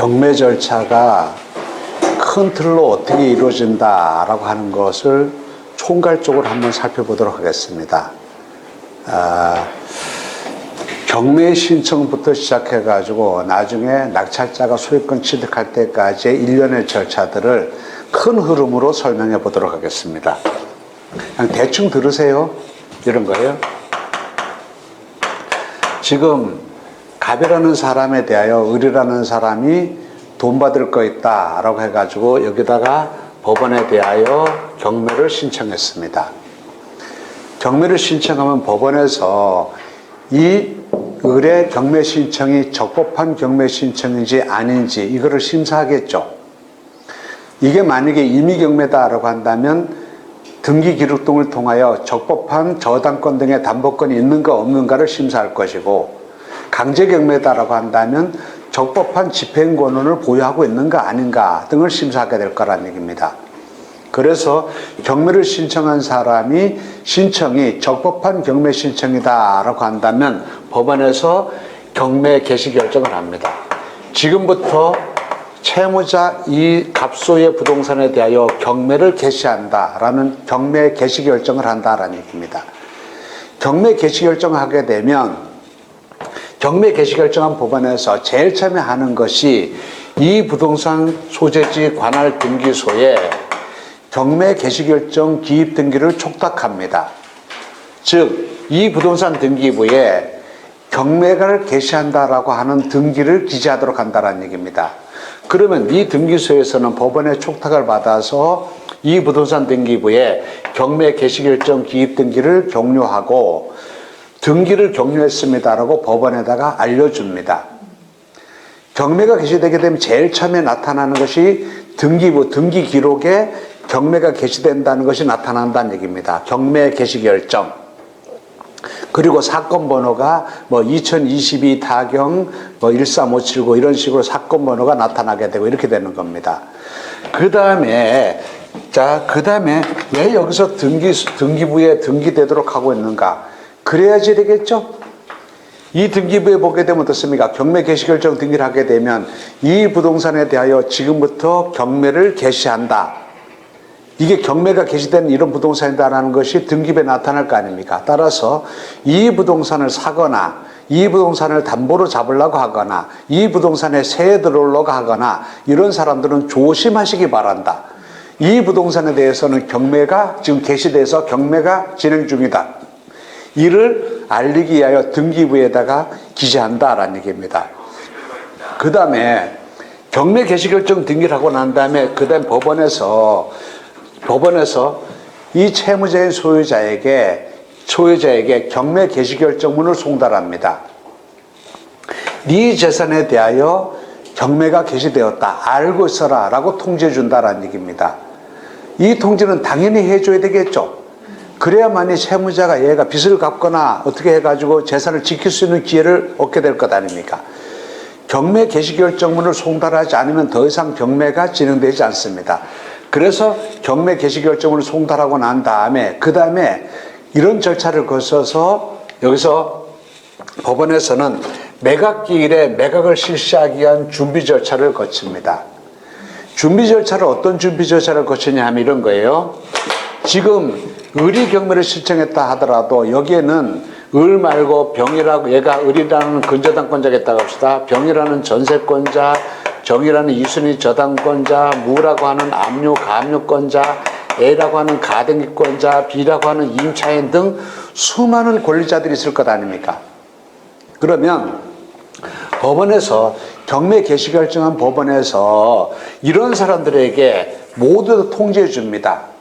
경매 절차가 큰 틀로 어떻게 이루어진다라고 하는 것을 총괄적으로 한번 살펴보도록 하겠습니다. 경매 신청부터 시작해가지고 나중에 낙찰자가 소유권 취득할 때까지의 일련의 절차들을 큰 흐름으로 설명해 보도록 하겠습니다. 그냥 대충 들으세요. 이런 거예요. 지금 갑이라는 사람에 대하여 을이라는 사람이 돈 받을 거 있다라고 해가지고 여기다가 법원에 대하여 경매를 신청했습니다. 경매를 신청하면 법원에서 이 을의 경매 신청이 적법한 경매 신청인지 아닌지 이거를 심사하겠죠. 이게 만약에 임의경매다라고 한다면 등기 기록 등을 통하여 적법한 저당권 등의 담보권이 있는가 없는가를 심사할 것이고, 강제경매다라고 한다면 적법한 집행권을 보유하고 있는가 아닌가 등을 심사하게 될 거라는 얘기입니다. 그래서 경매를 신청한 사람이 신청이 적법한 경매 신청이다라고 한다면 법원에서 경매 개시 결정을 합니다. 지금부터 채무자 이 갑소의 부동산에 대하여 경매를 개시한다라는 경매 개시 결정을 한다라는 얘기입니다. 경매 개시 결정을 하게 되면 경매 개시 결정한 법원에서 제일 처음에 하는 것이 이 부동산 소재지 관할 등기소에 경매 개시 결정 기입 등기를 촉탁합니다. 즉, 이 부동산 등기부에 경매를 개시한다라고 하는 등기를 기재하도록 한다는 얘기입니다. 그러면 이 등기소에서는 법원의 촉탁을 받아서 이 부동산 등기부에 경매 개시 결정 기입 등기를 격려하고 등기를 격려했습니다라고 법원에다가 알려줍니다. 경매가 개시되게 되면 제일 처음에 나타나는 것이 등기부, 등기 기록에 경매가 개시된다는 것이 나타난다는 얘기입니다. 경매 개시 결정. 그리고 사건 번호가 2022 타경 13579 이런 식으로 사건 번호가 나타나게 되고 이렇게 되는 겁니다. 그 다음에 왜 여기서 등기부에 등기되도록 하고 있는가? 그래야지 되겠죠? 이 등기부에 보게 되면 어떻습니까? 경매 개시 결정 등기를 하게 되면 이 부동산에 대하여 지금부터 경매를 개시한다. 이게 경매가 개시된 이런 부동산이다라는 것이 등기부에 나타날 거 아닙니까? 따라서 이 부동산을 사거나 이 부동산을 담보로 잡으려고 하거나 이 부동산에 세에 들어오려고 하거나 이런 사람들은 조심하시기 바란다. 이 부동산에 대해서는 경매가 지금 개시돼서 경매가 진행 중이다. 이를 알리기 위하여 등기부에다가 기재한다라는 얘기입니다. 그 다음에 경매 개시 결정 등기를 하고 난 다음에 그 다음 법원에서 이 채무자인 소유자에게 경매 개시 결정문을 송달합니다. 네 재산에 대하여 경매가 개시되었다. 알고 있어라 라고 통지해 준다라는 얘기입니다. 이 통지는 당연히 해줘야 되겠죠. 그래야만이 채무자가 얘가 빚을 갚거나 어떻게 해가지고 재산을 지킬 수 있는 기회를 얻게 될 것 아닙니까? 경매 개시 결정문을 송달하지 않으면 더 이상 경매가 진행되지 않습니다. 그래서 경매 개시 결정문을 송달하고 난 다음에 그 다음에 이런 절차를 거쳐서 여기서 법원에서는 매각기일에 매각을 실시하기 위한 준비 절차를 거칩니다. 준비 절차를 어떤 준비 절차를 거치냐 하면 이런 거예요. 지금 을이 경매를 신청했다 하더라도 여기에는 을 말고 병이라고, 얘가 을이라는 근저당권자겠다고 합시다. 병이라는 전세권자, 정이라는 이순위 저당권자, 무라고 하는 압류 가압류권자, A라고 하는 가등기권자, B라고 하는 임차인 등 수많은 권리자들이 있을 것 아닙니까? 그러면 법원에서 경매 개시 결정한 법원에서 이런 사람들에게 모두 통지해 줍니다.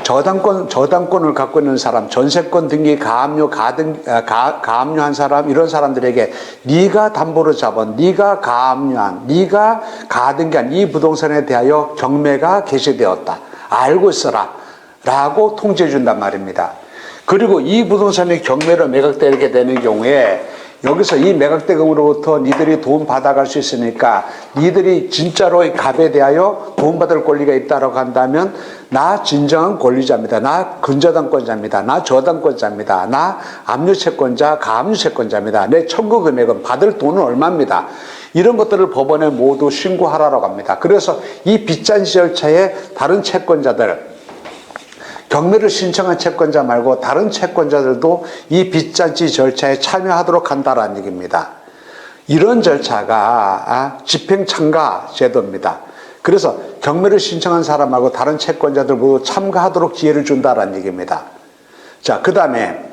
저당권을 갖고 있는 사람, 전세권 등기 가압류한 사람, 이런 사람들에게 네가 담보로 잡은, 네가 가압류한, 네가 가등기한 이 부동산에 대하여 경매가 개시되었다. 알고 있어라. 라고 통지해 준단 말입니다. 그리고 이 부동산이 경매로 매각되게 되는 경우에 여기서 이 매각대금으로부터 니들이 돈 받아갈 수 있으니까 니들이 진짜로 이 갑에 대하여 돈 받을 권리가 있다고 한다면 나 진정한 권리자입니다. 나 근저당권자입니다. 나 저당권자입니다. 나 압류채권자, 가압류채권자입니다. 내 청구 금액은 받을 돈은 얼마입니다. 이런 것들을 법원에 모두 신고하라고 합니다. 그래서 이 빚잔치 절차에 다른 채권자들, 경매를 신청한 채권자 말고 다른 채권자들도 이 빚잔치 절차에 참여하도록 한다는 얘기입니다. 이런 절차가 집행참가 제도입니다. 그래서 경매를 신청한 사람 말고 다른 채권자들 모두 참가하도록 기회를 준다는 얘기입니다. 자, 그 다음에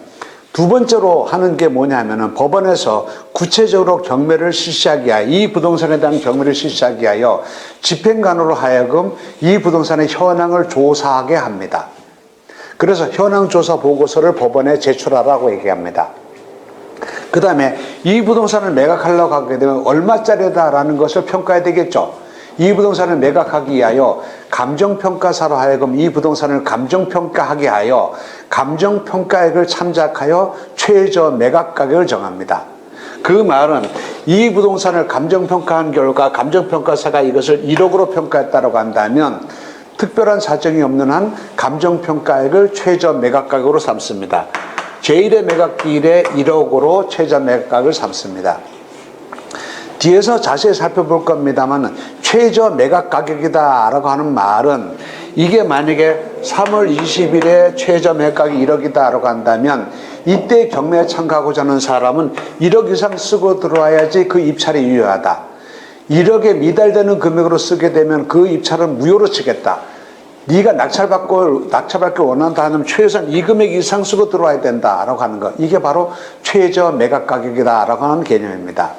두 번째로 하는 게 뭐냐면은 법원에서 구체적으로 경매를 실시하기 위하여 이 부동산에 대한 경매를 실시하기 위하여 집행관으로 하여금 이 부동산의 현황을 조사하게 합니다. 그래서 현황조사 보고서를 법원에 제출하라고 얘기합니다. 그 다음에 이 부동산을 매각하려고 하게 되면 얼마짜리다라는 것을 평가해야 되겠죠. 이 부동산을 매각하기 위하여 감정평가사로 하여금 이 부동산을 감정평가하게 하여 감정평가액을 참작하여 최저 매각가격을 정합니다. 그 말은 이 부동산을 감정평가한 결과 감정평가사가 이것을 1억으로 평가했다고 한다면 특별한 사정이 없는 한 감정평가액을 최저 매각가격으로 삼습니다. 제1의 매각기일에 1억으로 최저 매각가격을 삼습니다. 뒤에서 자세히 살펴볼 겁니다만 최저 매각가격이다 라고 하는 말은 이게 만약에 3월 20일에 최저 매각가격이 1억이다 라고 한다면 이때 경매에 참가하고자 하는 사람은 1억 이상 쓰고 들어와야지 그 입찰이 유효하다. 1억에 미달되는 금액으로 쓰게 되면 그 입찰을 무효로 치겠다. 네가 낙찰받기 원한다 하면 최소한 이 금액 이상 쓰고 들어와야 된다라고 하는 것. 이게 바로 최저 매각 가격이다라고 하는 개념입니다.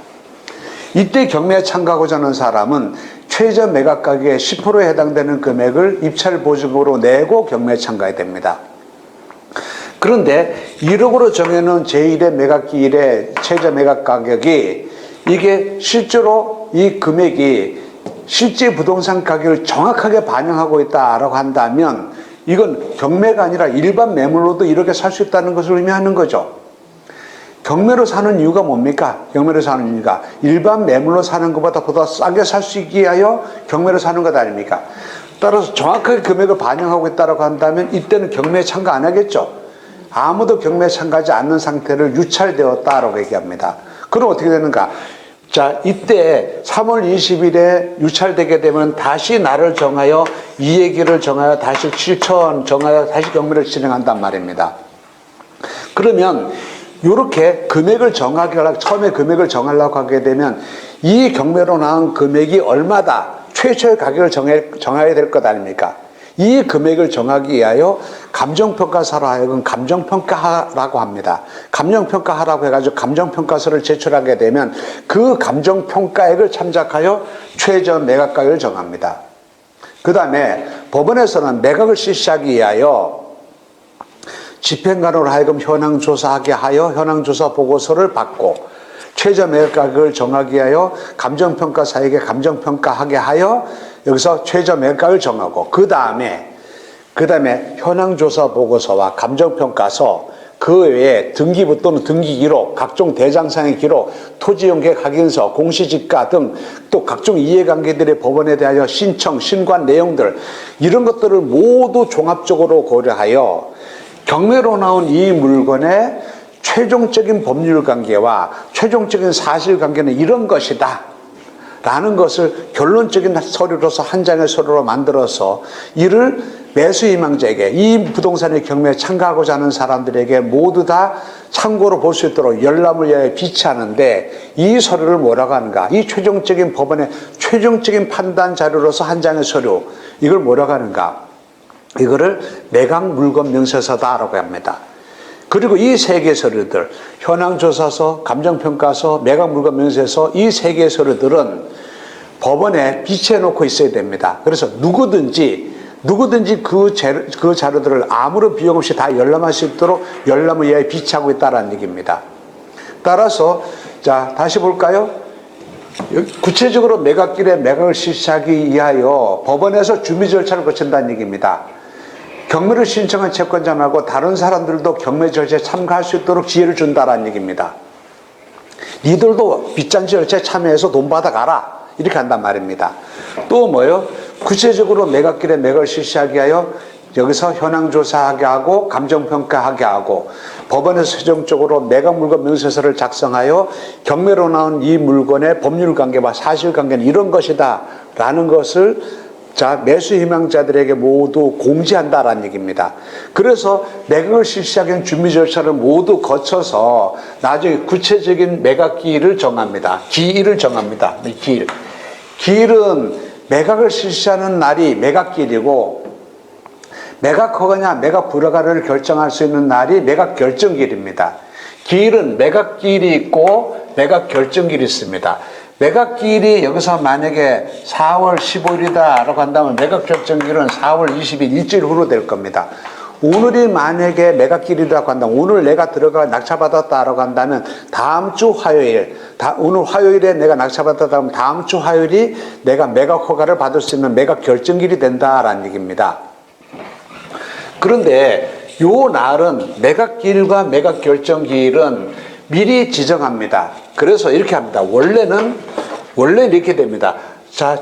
이때 경매에 참가하고자 하는 사람은 최저 매각 가격의 10%에 해당되는 금액을 입찰 보증금으로 내고 경매에 참가해야 됩니다. 그런데 1억으로 정해놓은 제1의 매각기일의 최저 매각 가격이 이게 실제로 이 금액이 실제 부동산 가격을 정확하게 반영하고 있다라고 한다면 이건 경매가 아니라 일반 매물로도 이렇게 살 수 있다는 것을 의미하는 거죠. 경매로 사는 이유가 뭡니까? 경매로 사는 이유가 일반 매물로 사는 것보다 보다 싸게 살 수 있게 하여 경매로 사는 것 아닙니까? 따라서 정확하게 금액을 반영하고 있다고 한다면 이때는 경매에 참가 안 하겠죠. 아무도 경매에 참가하지 않는 상태를 유찰되었다라고 얘기합니다. 그럼 어떻게 되는가? 자, 이때 3월 20일에 유찰되게 되면 다시 날을 정하여 이해기를 정하여 다시 7천 정하여 다시 경매를 진행한단 말입니다. 그러면 이렇게 금액을 처음에 금액을 정하려고 하게 되면 이 경매로 나온 금액이 얼마다 최초의 가격을 정해야 될 것 아닙니까? 이 금액을 정하기 위하여 감정평가사로 하여금 감정평가하라고 합니다. 감정평가하라고 해가지고 감정평가서를 제출하게 되면 그 감정평가액을 참작하여 최저 매각가격을 정합니다. 그 다음에 법원에서는 매각을 실시하기 위하여 집행관으로 하여금 현황조사하게 하여 현황조사 보고서를 받고 최저 매각가격을 정하기 위하여 감정평가사에게 감정평가하게 하여 여기서 최저 매각가격을 정하고 그 다음에 현황조사 보고서와 감정평가서 그 외에 등기부 또는 등기기록, 각종 대장상의 기록, 토지용계 확인서, 공시지가 등 또 각종 이해관계들의 법원에 대하여 신청, 신고한 내용들 이런 것들을 모두 종합적으로 고려하여 경매로 나온 이 물건의 최종적인 법률관계와 최종적인 사실관계는 이런 것이다 라는 것을 결론적인 서류로서 한 장의 서류로 만들어서 이를 매수희망자에게 이 부동산의 경매에 참가하고자 하는 사람들에게 모두 다 참고로 볼 수 있도록 열람을 위하여 비치하는데 이 서류를 뭐라고 하는가? 이 최종적인 법원의 최종적인 판단 자료로서 한 장의 서류 이걸 뭐라고 하는가? 이거를 매각물건명세서다라고 합니다. 그리고 이 세 개의 서류들, 현황조사서, 감정평가서, 매각물건명세서 이 세 개의 서류들은 법원에 비치해 놓고 있어야 됩니다. 그래서 누구든지 그 자료들을 아무런 비용 없이 다 열람할 수 있도록 열람을 위하여 비치하고 있다는 얘기입니다. 따라서 자 다시 볼까요? 구체적으로 매각길에 매각을 실시하기 위하여 법원에서 준비 절차를 거친다는 얘기입니다. 경매를 신청한 채권자 말고 다른 사람들도 경매 절차에 참가할 수 있도록 기회를 준다는 얘기입니다. 니들도 빚잔치 열차에 참여해서 돈 받아가라. 이렇게 한단 말입니다. 또 뭐요? 구체적으로 매각길에 매각을 실시하게 하여 여기서 현황조사하게 하고 감정평가하게 하고 법원에서 최종적으로 매각물건 명세서를 작성하여 경매로 나온 이 물건의 법률관계와 사실관계는 이런 것이다 라는 것을 매수 희망자들에게 모두 공지한다라는 얘기입니다. 그래서 매각을 실시하기 위한 준비 절차를 모두 거쳐서 나중에 구체적인 매각기일을 정합니다. 기일을 정합니다. 기일은 매각을 실시하는 날이 매각기일이고 매각허가냐 매각 불허가를 결정할 수 있는 날이 매각 결정기일입니다. 기일은 매각기일이 있고 매각 결정기일이 있습니다. 매각기일이 여기서 만약에 4월 15일이다 라고 한다면 매각 결정기일은 4월 20일 일주일 후로 될 겁니다. 오늘이 만약에 매각기일이라고 한다면 오늘 내가 들어가 낙찰받았다라고 한다면 다음 주 화요일, 오늘 화요일에 내가 낙찰받았다 하면 다음 주 화요일이 내가 매각허가를 받을 수 있는 매각 결정기일이 된다라는 얘기입니다. 그런데 요 날은 매각기일과 매각 결정기일은 미리 지정합니다. 그래서 이렇게 합니다. 원래 이렇게 됩니다.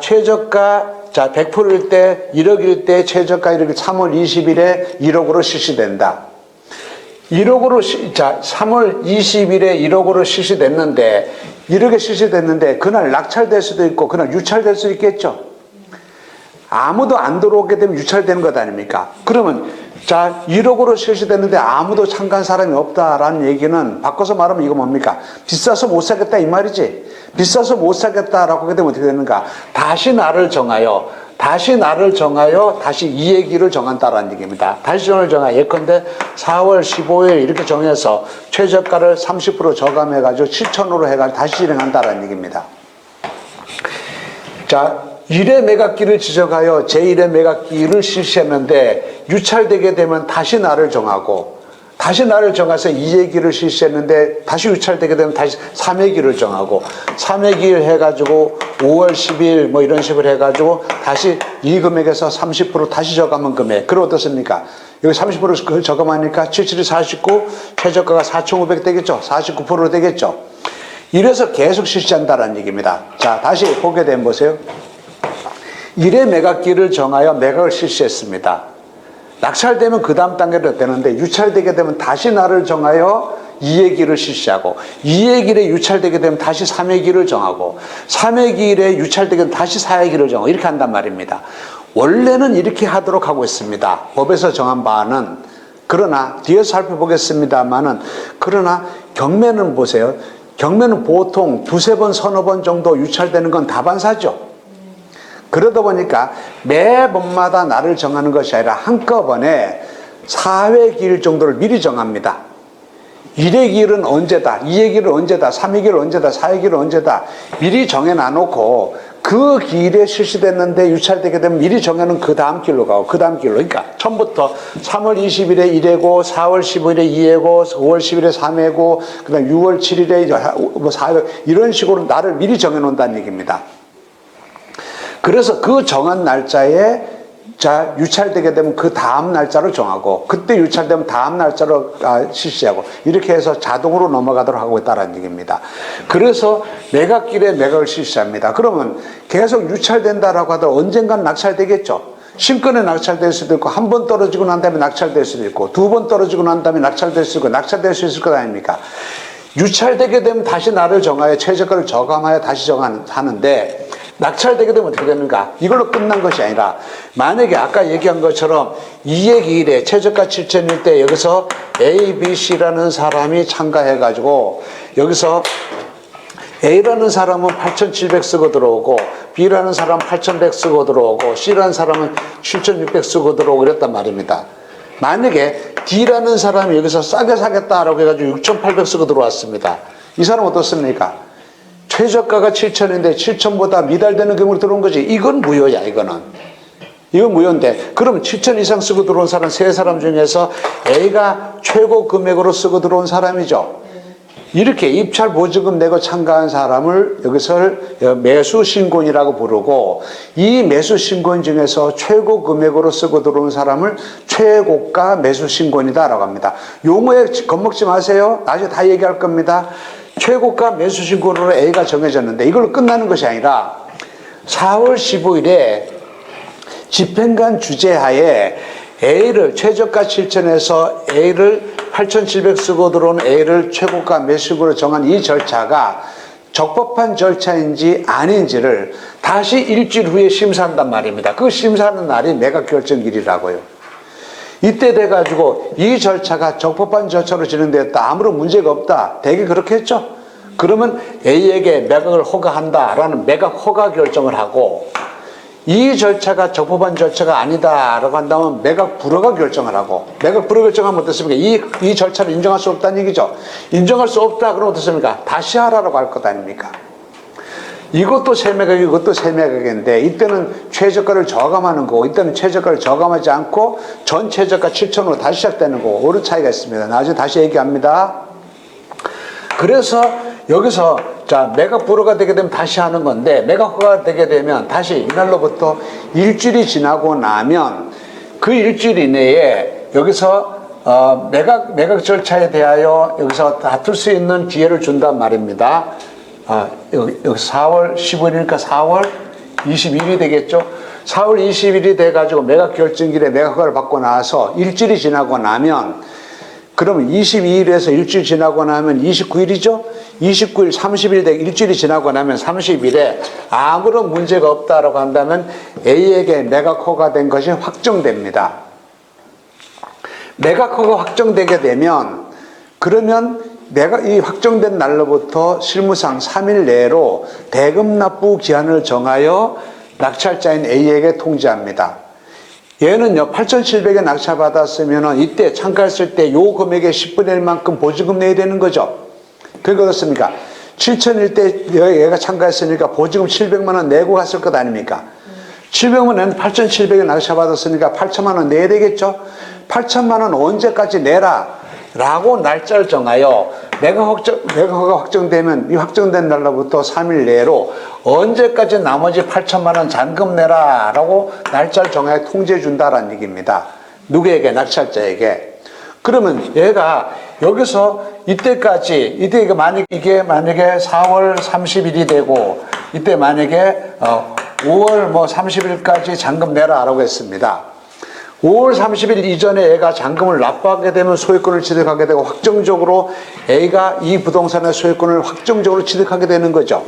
최저가 100%일 때 1억일 때 최저가 1억이 3월 20일에 1억으로 실시된다. 3월 20일에 1억으로 실시됐는데 1억에 실시됐는데 그날 낙찰될 수도 있고 그날 유찰될 수도 있겠죠. 아무도 안 들어오게 되면 유찰되는 것 아닙니까? 그러면 1억으로 실시됐는데 아무도 참가한 사람이 없다라는 얘기는 바꿔서 말하면 이거 뭡니까? 비싸서 못 사겠다 이 말이지. 비싸서 못 사겠다라고 하게 되면 어떻게 되는가? 다시 날을 정하여 다시 이해기를 정한다라는 얘기입니다. 다시 날을 정하여 예컨대 4월 15일 이렇게 정해서 최저가를 30% 저감해가지고 7천으로 해가지고 다시 진행한다라는 얘기입니다. 1회 매각기를 지정하여 제1회 매각기를 실시했는데 유찰되게 되면 다시 날을 정하고 다시 날을 정해서 2회기를 실시했는데 다시 유찰되게 되면 다시 3회기를 정하고 3회기를 해가지고 5월 10일 뭐 이런 식으로 해가지고 다시 이 금액에서 30% 다시 저감한 금액. 그럼 어떻습니까? 여기 30% 저감하니까 77이 49, 최저가가 4,500 되겠죠? 49% 되겠죠? 이래서 계속 실시한다는 얘기입니다. 다시 보게 되면 보세요. 1회 매각기를 정하여 매각을 실시했습니다. 낙찰되면 그 다음 단계로 되는데 유찰되게 되면 다시 날을 정하여 2회기를 실시하고 2회기에 유찰되게 되면 다시 3회기를 정하고 3회기에 유찰되게 되면 다시 4회기를 정하고 이렇게 한단 말입니다. 원래는 이렇게 하도록 하고 있습니다. 법에서 정한 바는. 그러나 뒤에서 살펴보겠습니다만은 그러나 경매는 보세요. 경매는 보통 두세 번 서너 번 정도 유찰되는 건 다반사죠. 그러다 보니까 매번마다 날을 정하는 것이 아니라 한꺼번에 4회 기일 정도를 미리 정합니다. 1회 기일은 언제다, 2회 기일은 언제다, 3회 기일은 언제다, 4회 기일은 언제다 미리 정해놔놓고 그 기일에 실시됐는데 유찰되게 되면 미리 정해놓은 그 다음 기일로 가고 그 다음 기일로. 그러니까 처음부터 3월 20일에 1회고 4월 15일에 2회고 5월 10일에 3회고 그 다음 6월 7일에 4회 이런 식으로 날을 미리 정해놓는다는 얘기입니다. 그래서 그 정한 날짜에 유찰되게 되면 그 다음 날짜를 정하고 그때 유찰되면 다음 날짜로 실시하고 이렇게 해서 자동으로 넘어가도록 하고 있다는 얘기입니다. 그래서 매각길에 매각을 실시합니다. 그러면 계속 유찰된다라고 하더라도 언젠간 낙찰되겠죠. 신권에 낙찰될 수도 있고 한 번 떨어지고 난 다음에 낙찰될 수도 있고 두 번 떨어지고 난 다음에 낙찰될 수 있고 낙찰될 수 있을 것 아닙니까? 유찰되게 되면 다시 날을 정하여 최저가를 저감하여 다시 정하는데 낙찰되게 되면 어떻게 됩니까? 이걸로 끝난 것이 아니라 만약에 아까 얘기한 것처럼 2회 기일에 최저가 7,000일 때 여기서 A, B, C라는 사람이 참가해가지고 여기서 A라는 사람은 8,700 쓰고 들어오고 B라는 사람은 8,100 쓰고 들어오고 C라는 사람은 7,600 쓰고 들어오고 이랬단 말입니다. 만약에 D라는 사람이 여기서 싸게 사겠다라고 해가지고 6,800 쓰고 들어왔습니다. 이 사람은 어떻습니까? 최저가가 7,000인데 7,000보다 미달되는 금액으로 들어온 거지. 이건 무효야, 이거는. 이건 무효인데. 그럼 7,000 이상 쓰고 들어온 사람, 세 사람 중에서 A가 최고 금액으로 쓰고 들어온 사람이죠. 이렇게 입찰 보증금 내고 참가한 사람을 여기서 매수 신고인이라고 부르고 이 매수 신고인 중에서 최고 금액으로 쓰고 들어온 사람을 최고가 매수 신고인이다라고 합니다. 용어에 겁먹지 마세요. 나중에 다 얘기할 겁니다. 최고가 매수 신고로 A가 정해졌는데 이걸로 끝나는 것이 아니라 4월 15일에 집행관 주재하에 A를 최저가 실천해서 A를 8,700 쓰고 들어온 A를 최고가 매수신고로 정한 이 절차가 적법한 절차인지 아닌지를 다시 일주일 후에 심사한단 말입니다. 그 심사하는 날이 매각 결정일이라고요. 이때 돼가지고 이 절차가 적법한 절차로 진행됐다, 아무런 문제가 없다, 대개 그렇게 했죠. 그러면 A에게 매각을 허가한다라는 매각 허가 결정을 하고, 이 절차가 적법한 절차가 아니다라고 한다면 매각 불허가 결정을 하고, 매각 불허 결정하면 어떻습니까? 이 절차를 인정할 수 없다는 얘기죠. 인정할 수 없다 그러면 어떻습니까? 다시 하라고 할 것 아닙니까? 이것도 세매각이고 이것도 세매각인데, 이때는 최저가를 저감하는 거고 이때는 최저가를 저감하지 않고 전 최저가 7,000으로 다시 시작되는 거고, 오른 차이가 있습니다. 나중에 다시 얘기합니다. 그래서 여기서 자, 매각 불허가 되게 되면 다시 하는 건데, 매각 허가가 되게 되면 다시 이날로부터 일주일이 지나고 나면 그 일주일 이내에 여기서 매각 절차에 대하여 여기서 다툴 수 있는 기회를 준단 말입니다. 여기 4월 15일이니까 4월 20일이 되겠죠. 4월 20일이 돼가지고 매각 결정일에 매각 허가를 받고 나서 일주일이 지나고 나면, 그러면 22일에서 일주일 지나고 나면 29일이죠? 29일, 30일 되 일주일이 지나고 나면 30일에 아무런 문제가 없다라고 한다면 A에게 매각 허가된 것이 확정됩니다. 매각 허가 확정되게 되면, 그러면 이 확정된 날로부터 실무상 3일 내로 대금 납부 기한을 정하여 낙찰자인 A에게 통지합니다. 얘는요, 8,700에 낙찰받았으면 이때 참가했을 때 요 금액의 10분의 1만큼 보증금 내야 되는 거죠. 그게 어떻습니까? 7,000일 때 얘가 참가했으니까 보증금 700만 원 내고 갔을 것 아닙니까? 700만 원, 8,700에 낙찰받았으니까 8천만 원 내야 되겠죠? 8천만 원 언제까지 내라 라고 날짜를 정하여 매각허가 확정되면 이 확정된 날로부터 3일 내로 언제까지 나머지 8천만 원 잔금 내라 라고 날짜를 정하여 통지해 준다라는 얘기입니다. 누구에게? 낙찰자에게. 그러면 얘가 여기서 이때까지, 이때 이게 만약에 4월 30일이 되고 이때 만약에 5월 30일까지 잔금 내라 라고 했습니다. 5월 30일 이전에 A가 잔금을 납부하게 되면 소유권을 취득하게 되고, 확정적으로 A가 이 부동산의 소유권을 확정적으로 취득하게 되는 거죠.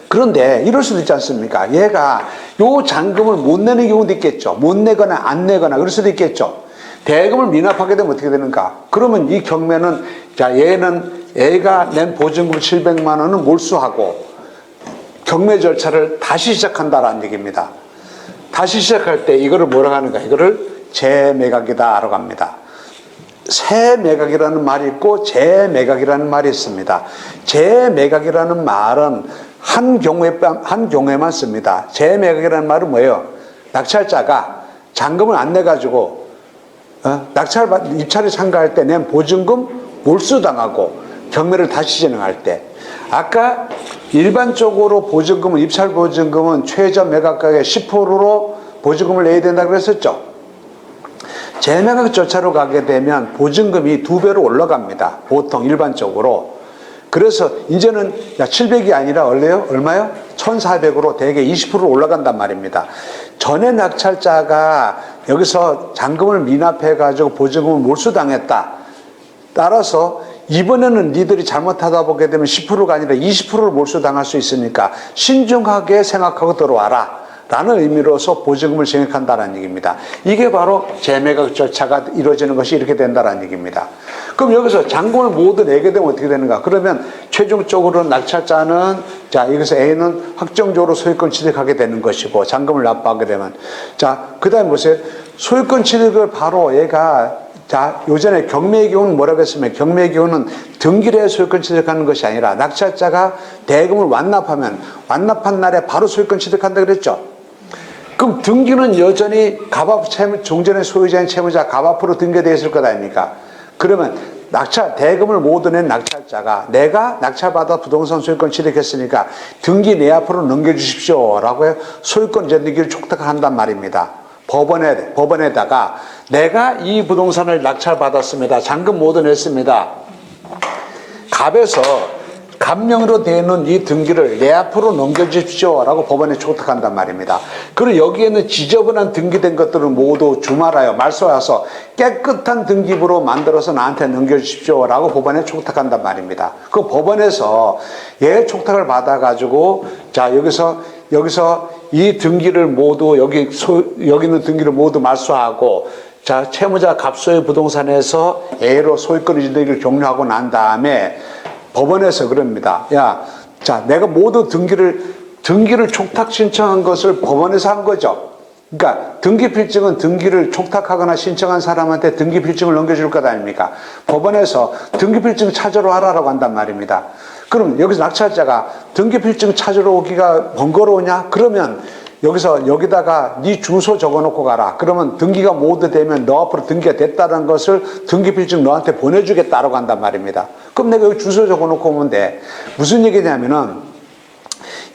그런데 이럴 수도 있지 않습니까? 얘가 요 잔금을 못 내는 경우도 있겠죠. 못 내거나 안 내거나 그럴 수도 있겠죠. 대금을 미납하게 되면 어떻게 되는가? 그러면 이 경매는, 자, 얘는 A가 낸 보증금 700만 원은 몰수하고 경매 절차를 다시 시작한다라는 얘기입니다. 다시 시작할 때 이거를 뭐라고 하는가? 이거를 재매각이다 라고 합니다. 새매각이라는 말이 있고 재매각이라는 말이 있습니다. 재매각이라는 말은 한 경우에만 씁니다. 재매각이라는 말은 뭐예요? 낙찰자가 잔금을 안 내가지고 입찰에 참가할 때 낸 보증금 몰수당하고 경매를 다시 진행할 때, 아까 일반적으로 보증금은, 입찰 보증금은 최저 매각가액의 10%로 보증금을 내야 된다고 그랬었죠. 재매각 절차로 가게 되면 보증금이 2배로 올라갑니다. 보통 일반적으로. 그래서 이제는 700이 아니라 얼마요? 1,400으로 대개 20% 올라간단 말입니다. 전에 낙찰자가 여기서 잔금을 미납해가지고 보증금을 몰수당했다. 따라서 이번에는 니들이 잘못하다 보게 되면 10%가 아니라 20%를 몰수당할 수 있으니까 신중하게 생각하고 들어와라 라는 의미로서 보증금을 증액한다는 얘기입니다. 이게 바로 재매각 절차가 이루어지는 것이 이렇게 된다는 얘기입니다. 그럼 여기서 잔금을 모두 내게 되면 어떻게 되는가? 그러면 최종적으로 낙찰자는, 자, 여기서 A는 확정적으로 소유권 취득하게 되는 것이고, 잔금을 납부하게 되면, 자, 그 다음에 보세요. 소유권 취득을 바로 얘가, 자, 요전에 경매의 경우는 뭐라고 했으면, 경매의 경우는 등기를 해 소유권 취득하는 것이 아니라 낙찰자가 대금을 완납하면 완납한 날에 바로 소유권 취득한다 그랬죠. 그럼 등기는 여전히 종전의 소유자인 채무자 갑 앞으로 등기되어 있을 것 아닙니까? 그러면 대금을 모두 낸 낙찰자가 내가 낙찰받아 부동산 소유권 취득했으니까 등기 내 앞으로 넘겨주십시오 라고 소유권 전등기를 촉탁한단 말입니다. 법원에다가 내가 이 부동산을 낙찰받았습니다. 잔금 모두 냈습니다. 갑에서 갑명으로 되어 있는 이 등기를 내 앞으로 넘겨주십시오라고 법원에 촉탁한단 말입니다. 그리고 여기에는 지저분한 등기된 것들을 모두 주말하여 말소해서 깨끗한 등기부로 만들어서 나한테 넘겨주십시오라고 법원에 촉탁한단 말입니다. 그 법원에서 얘 촉탁을 받아가지고 자 여기서 이 등기를 모두 여기 있는 등기를 모두 말소하고 자 채무자 갑소의 부동산에서 A로 소유권 이전되기를 종료하고 난 다음에 법원에서 그럽니다. 야, 자, 내가 모두 등기를 촉탁 신청한 것을 법원에서 한 거죠. 그러니까 등기필증은 등기를 촉탁하거나 신청한 사람한테 등기필증을 넘겨줄 것 아닙니까? 법원에서 등기필증 찾으러 하라고 한단 말입니다. 그럼 여기서 낙찰자가 등기필증 찾으러 오기가 번거로우냐? 그러면 여기다가 네 주소 적어놓고 가라. 그러면 등기가 모두 되면 너 앞으로 등기가 됐다는 것을 등기필증 너한테 보내주겠다라고 한단 말입니다. 그럼 내가 여기 주소 적어놓고 오면 돼. 무슨 얘기냐면은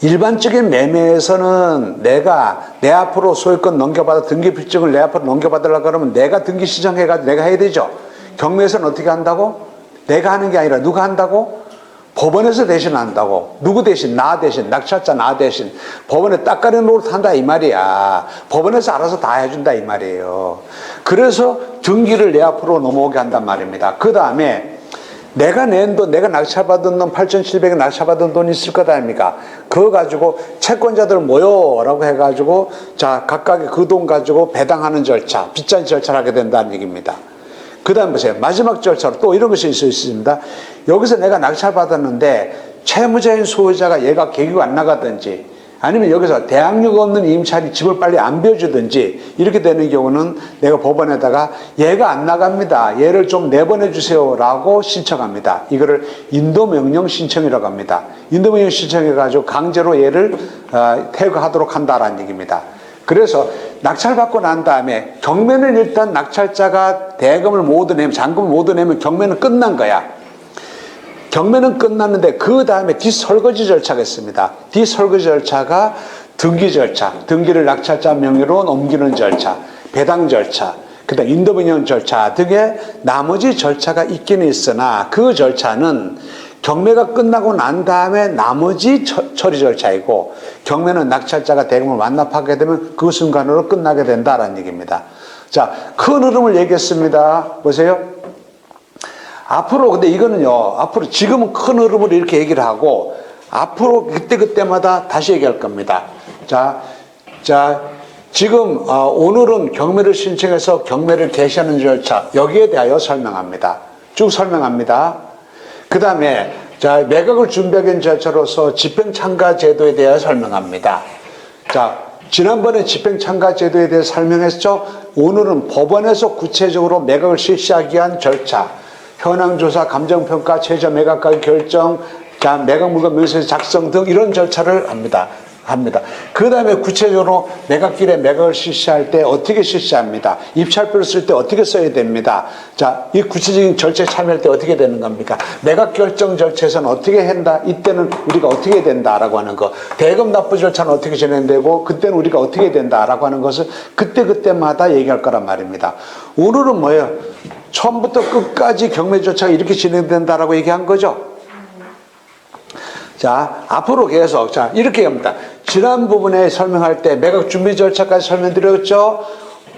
일반적인 매매에서는 내가 내 앞으로 소유권 넘겨받아 등기필증을 내 앞으로 넘겨받으려고 그러면 내가 등기 신청해가지고 내가 해야 되죠. 경매에서는 어떻게 한다고? 내가 하는 게 아니라 누가 한다고? 법원에서 대신한다고. 누구 대신? 나 대신. 낙찰자 나 대신. 법원에 따까리 노릇 한다 이 말이야. 법원에서 알아서 다 해준다 이 말이에요. 그래서 등기를 내 앞으로 넘어오게 한단 말입니다. 그 다음에 내가 낸 돈, 내가 낙찰받은 돈 8,700원 낙찰받은 돈이 있을 것 아닙니까? 그거 가지고 채권자들 모여라고 해가지고 자 각각의 그 돈 가지고 배당하는 절차, 빚잔치 절차를 하게 된다는 얘기입니다. 그 다음 보세요. 마지막 절차로 또 이런 것이 있을 수 있습니다. 여기서 내가 낙찰받았는데 채무자인 소유자가 얘가 계기가 안 나가든지 아니면 여기서 대항력 없는 임차인이 집을 빨리 안 비워주든지 이렇게 되는 경우는 내가 법원에다가 얘가 안 나갑니다. 얘를 좀 내보내 주세요 라고 신청합니다. 이거를 인도명령 신청이라고 합니다. 인도명령 신청해가지고 강제로 얘를 퇴거하도록 한다라는 얘기입니다. 그래서 낙찰받고 난 다음에 경매는 일단 낙찰자가 대금을 모두 내면 잔금을 모두 내면 경매는 끝난 거야. 경매는 끝났는데 그 다음에 뒷설거지 절차가 있습니다. 뒷설거지 절차가 등기 절차, 등기를 낙찰자 명의로 넘기는 절차, 배당 절차, 그 다음 인도명령 절차 등의 나머지 절차가 있기는 있으나 그 절차는 경매가 끝나고 난 다음에 나머지 처리 절차이고 경매는 낙찰자가 대금을 완납하게 되면 그 순간으로 끝나게 된다라는 얘기입니다. 자, 큰 흐름을 얘기했습니다. 보세요. 앞으로 근데 이거는요. 앞으로 지금은 큰 흐름으로 이렇게 얘기를 하고 앞으로 그때마다 다시 얘기할 겁니다. 자, 지금 오늘은 경매를 신청해서 경매를 개시하는 절차 여기에 대하여 설명합니다. 쭉 설명합니다. 그 다음에 자 매각을 준비하는 절차로서 집행참가 제도에 대해 설명합니다. 자 지난번에 집행참가 제도에 대해 설명했죠. 오늘은 법원에서 구체적으로 매각을 실시하기 위한 절차, 현황조사, 감정평가, 최저 매각가격 결정, 자 매각물건 명세서 작성 등 이런 절차를 합니다. 그 다음에 구체적으로 매각길에 매각을 실시할 때 어떻게 실시합니다. 입찰표를 쓸 때 어떻게 써야 됩니다. 자, 이 구체적인 절차에 참여할 때 어떻게 되는 겁니까? 매각 결정 절차에서는 어떻게 한다. 이때는 우리가 어떻게 된다라고 하는 거. 대금 납부 절차는 어떻게 진행되고 그때는 우리가 어떻게 된다라고 하는 것을 그때마다 얘기할 거란 말입니다. 오늘은 뭐예요? 처음부터 끝까지 경매 절차가 이렇게 진행된다라고 얘기한 거죠. 자, 앞으로 계속, 자, 이렇게 합니다. 지난 부분에 설명할 때 매각 준비 절차까지 설명드렸죠?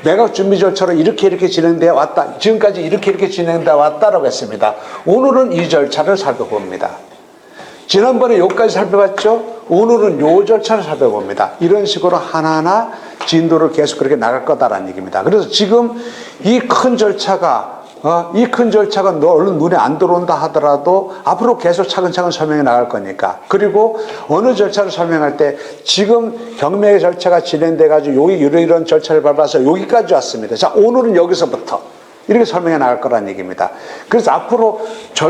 매각 준비 절차로 이렇게 진행되어 왔다. 지금까지 이렇게 진행되어 왔다라고 했습니다. 오늘은 이 절차를 살펴봅니다. 지난번에 여기까지 살펴봤죠? 오늘은 요 절차를 살펴봅니다. 이런 식으로 하나하나 진도를 계속 그렇게 나갈 거다라는 얘기입니다. 그래서 지금 이 큰 절차가 얼른 눈에 안 들어온다 하더라도 앞으로 계속 차근차근 설명해 나갈 거니까. 그리고 어느 절차를 설명할 때 지금 경매 절차가 진행돼 가지고 여기 이런 절차를 밟아서 여기까지 왔습니다. 자, 오늘은 여기서부터 이렇게 설명해 나갈 거란 얘기입니다. 그래서 앞으로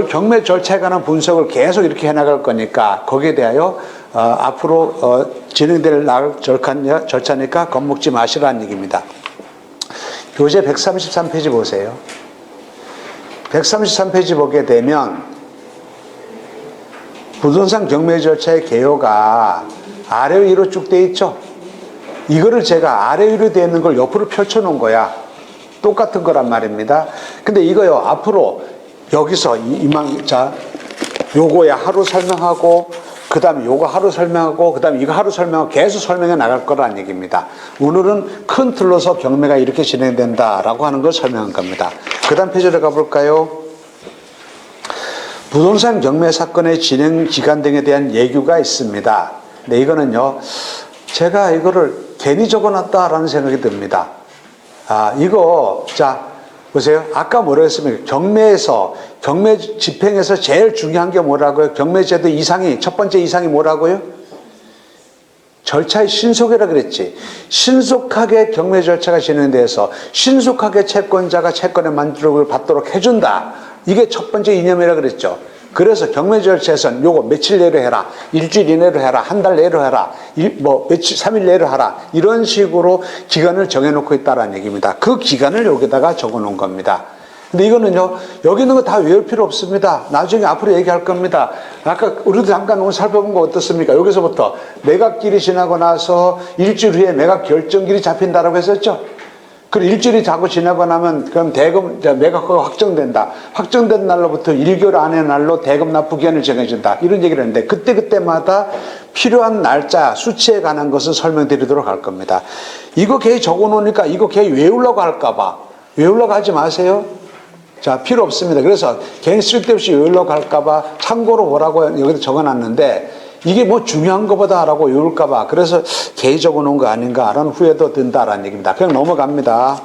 경매 절차에 관한 분석을 계속 이렇게 해 나갈 거니까 거기에 대하여 앞으로 진행될 절차니까 겁먹지 마시라는 얘기입니다. 교재 133페이지 보세요. 133페이지 보게 되면 부동산 경매 절차의 개요가 아래 위로 쭉 돼 있죠. 이거를 제가 아래 위로 되어 있는 걸 옆으로 펼쳐 놓은 거야. 똑같은 거란 말입니다. 근데 이거요 앞으로 여기서 요거에 하루 설명하고 그 다음에 요거 하루 설명하고 그 다음에 이거 하루 설명하고 계속 설명해 나갈 거라는 얘기입니다. 오늘은 큰 틀로서 경매가 이렇게 진행된다라고 하는 걸 설명한 겁니다. 그 다음 페이지로 가볼까요? 부동산 경매 사건의 진행 기간 등에 대한 예규가 있습니다. 네, 이거는요, 제가 이거를 괜히 적어놨다라는 생각이 듭니다. 이거, 자, 보세요. 아까 뭐라고 했습니까? 경매 집행에서 제일 중요한 게 뭐라고요? 경매제도 이상이, 첫 번째 이상이 뭐라고요? 절차의 신속이라 그랬지. 신속하게 경매 절차가 진행돼서 신속하게 채권자가 채권의 만족을 받도록 해준다. 이게 첫 번째 이념이라 그랬죠. 그래서 경매 절차에서는 요거 며칠 내로 해라, 일주일 이내로 해라, 한 달 내로 해라, 며칠, 3일 내로 하라, 이런 식으로 기간을 정해놓고 있다는 얘기입니다. 그 기간을 여기다가 적어 놓은 겁니다. 근데 이거는요, 여기 있는 거 다 외울 필요 없습니다. 나중에 앞으로 얘기할 겁니다. 아까 우리도 잠깐 오늘 살펴본 거 어떻습니까? 여기서부터 매각길이 지나고 나서 일주일 후에 매각 결정길이 잡힌다라고 했었죠. 그리고 일주일이 자고 지나고 나면 그럼 대금 매각허가 확정된다. 확정된 날로부터 1개월 안의 날로 대금 납부 기한을 정해준다. 이런 얘기를 했는데 그때마다 필요한 날짜, 수치에 관한 것은 설명드리도록 할 겁니다. 이거 걔 적어놓으니까 이거 걔 외우려고 할까봐. 외우려고 하지 마세요. 자, 필요 없습니다. 그래서 괜히 쓸데없이 외우려고 할까봐 참고로 뭐라고 여기다 적어놨는데 이게 뭐 중요한 거보다라고 외울까봐 그래서 개의 적어놓은 거 아닌가라는 후회도 든다라는 얘기입니다. 그냥 넘어갑니다.